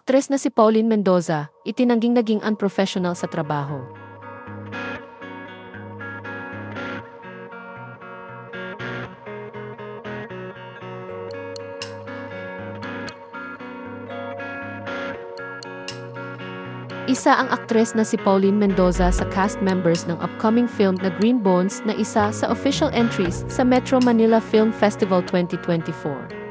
aktres na si Pauline Mendoza, itinangging naging unprofessional sa trabaho. Isa ang aktres na si Pauline Mendoza sa cast members ng upcoming film na Green Bones na isa sa official entries sa Metro Manila Film Festival 2024.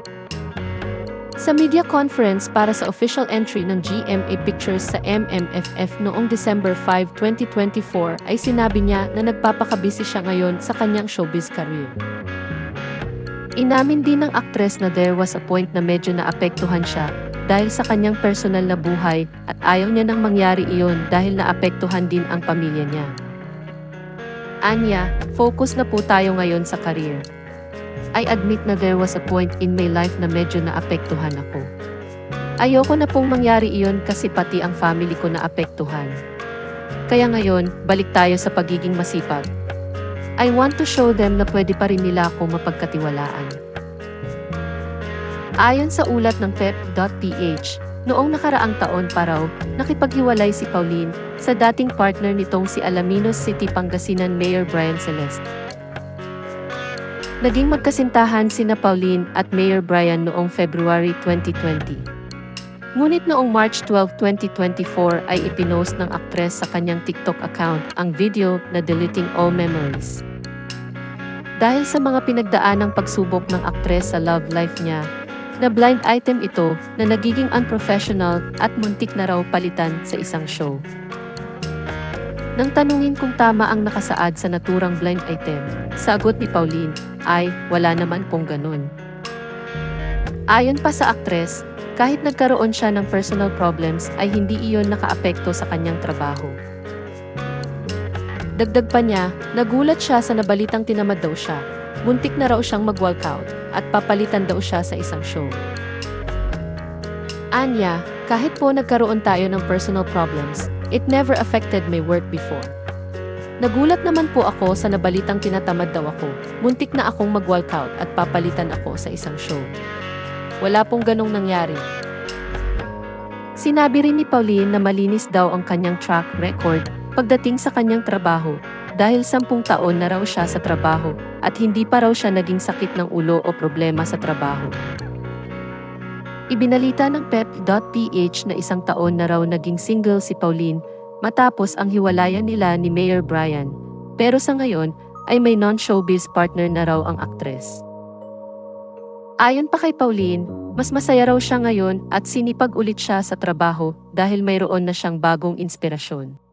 Sa media conference para sa official entry ng GMA Pictures sa MMFF noong December 5, 2024 ay sinabi niya na nagpapakabisi siya ngayon sa kanyang showbiz career. Inamin din ng aktres na there was a point na medyo naapektuhan siya dahil sa kanyang personal na buhay at ayaw niya nang mangyari iyon dahil naapektuhan din ang pamilya niya. Anya, focus na po tayo ngayon sa career. I admit na there was a point in my life na medyo naapektuhan ako. Ayoko na pong mangyari iyon kasi pati ang family ko naapektuhan. Kaya ngayon, balik tayo sa pagiging masipag. I want to show them na pwede pa rin nila ako mapagkatiwalaan. Ayon sa ulat ng pep.ph, noong nakaraang taon pa raw, nakipaghiwalay si Pauline sa dating partner nitong si Alaminos City, Pangasinan Mayor Brian Celeste. Naging magkasintahan sina Pauline at Mayor Brian noong February 2020. Ngunit noong March 12, 2024 ay ipinost ng aktres sa kanyang TikTok account ang video na Deleting All Memories. Dahil sa mga pinagdaanang pagsubok ng aktres sa love life niya, na blind item ito na nagiging unprofessional at muntik na raw palitan sa isang show. Nang tanungin kung tama ang nakasaad sa naturang blind item, sagot ni Pauline ay wala naman pong ganun. Ayon pa sa aktres, kahit nagkaroon siya ng personal problems ay hindi iyon nakaapekto sa kanyang trabaho. Dagdag pa niya, nagulat siya sa nabalitang tinamad daw siya. Muntik na raw siyang mag-walkout at papalitan daw siya sa isang show. Anya, kahit po nagkaroon tayo ng personal problems, it never affected my work before. Nagulat naman po ako sa nabalitang tinatamad daw ako. Muntik na akong mag-walkout at papalitan ako sa isang show. Wala pong ganong nangyari. Sinabi rin ni Pauline na malinis daw ang kanyang track record pagdating sa kanyang trabaho. Dahil 10 taon na raw siya sa trabaho at hindi pa raw siya naging sakit ng ulo o problema sa trabaho. Ibinalita ng pep.ph na 1 taon na raw naging single si Pauline matapos ang hiwalayan nila ni Mayor Brian, pero sa ngayon ay may non-showbiz partner na raw ang aktres. Ayon pa kay Pauline, mas masaya raw siya ngayon at sinipag ulit siya sa trabaho dahil mayroon na siyang bagong inspirasyon.